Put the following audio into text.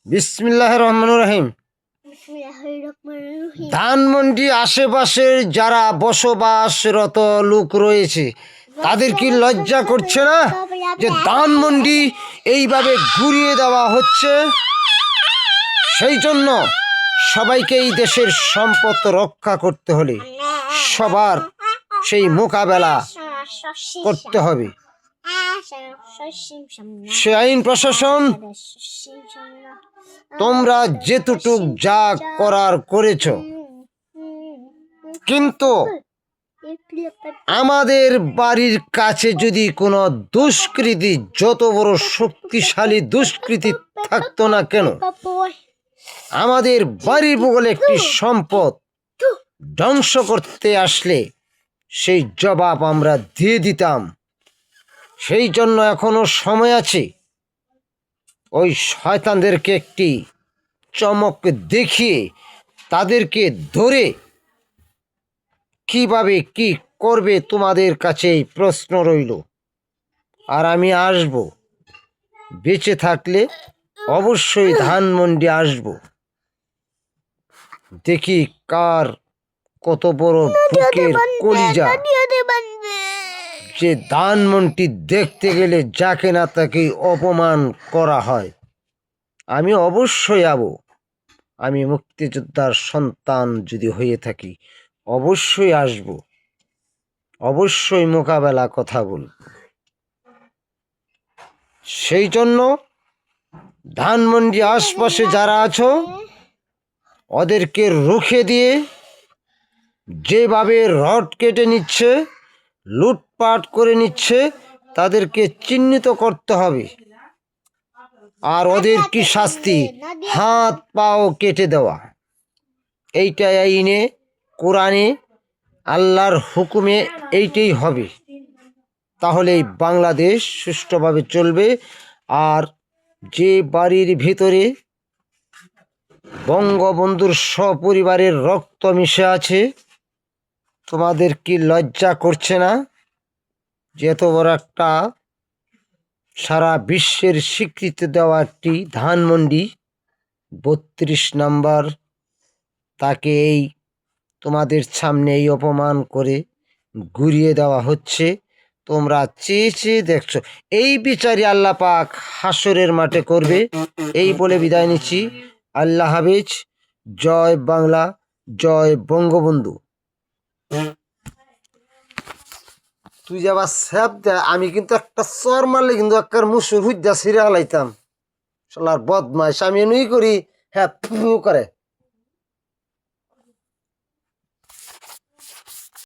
বিসমিল্লাহির রহমানির রহিম। ধানমন্ডি আশেপাশের যারা বসবাসরত লোক রয়েছে তাদের কি লজ্জা করছে না যে ধানমন্ডি এইভাবে ঘুরিয়ে দেওয়া হচ্ছে? সেই জন্য সবাইকে এই দেশের সম্পদ রক্ষা করতে হলে সবার সেই মোকাবেলা করতে হবে। সে আইন প্রশাসন তোমরা যেটুক যা করার করেছ, কিন্তু আমাদের বাড়ির কাছে যদি কোনো দুষ্কৃতী, যত বড় শক্তিশালী দুষ্কৃতী থাকতো না কেন, আমাদের বাড়ির বগলে একটি সম্পদ ধ্বংস করতে আসলে সেই জবাব আমরা দিয়ে দিতাম। সেই জন্য এখনো সময় আছে। ওই শয়তানদেরকে একটি চমক দেখিয়ে তাদেরকে ধরে কিভাবে কি করবে তোমাদের কাছে এই প্রশ্ন রইল। আর আমি আসব, বেঁচে থাকলে অবশ্যই ধানমন্ডি আসব। দেখি কার কত বড় বুকের কলিজা, যে ধানমন্ডি দেখতে গেলে যাকে না তাকে অপমান করা হয়। আমি অবশ্যই যাব। আমি মুক্তিযোদ্ধার সন্তান যদি হয়ে থাকি অবশ্যই আসব, অবশ্যই মোকাবেলা কথা বলব। সেই জন্য ধানমন্ডি আশপাশে যারা আছো ওদেরকে রুখে দিয়ে যেভাবে রড কেটে নিচ্ছে, লুটপাট করে নিচ্ছে, তাদেরকে চিহ্নিত করতে হবে। আর ওদের কি শাস্তি? হাত পাও কেটে দেওয়া। এইটা আইনে, কোরআনে, আল্লাহর হুকুমে এইটাই হবে। তাহলে বাংলাদেশ সুষ্ঠুভাবে চলবে। আর যে বাড়ির ভিতরে বঙ্গবন্ধুর সপরিবারের রক্ত মিশে আছে, তোমাদের কি লজ্জা করছে না যে এত বড় একটা সারা বিশ্বের স্বীকৃতি দেওয়া একটি ধানমন্ডি 32 নম্বর, তাকে এই তোমাদের সামনে এই অপমান করে ঘুরিয়ে দেওয়া হচ্ছে। তোমরা চেয়ে চেয়ে দেখছো। এই বিচারই আল্লাহ পাক হাসরের মাঠে করবে। এই বলে বিদায় নিচ্ছি। আল্লাহ হাফেজ। জয় বাংলা, জয় বঙ্গবন্ধু। তুই যে আবার স্যাপ দে, আমি কিন্তু একটা চর মারলে কিন্তু একটা মুসুর হুজ্জা ছিঁড়ে হালাইতাম। শালার বদমাইশ, আমি এমনি করি, হ্যাঁ করে।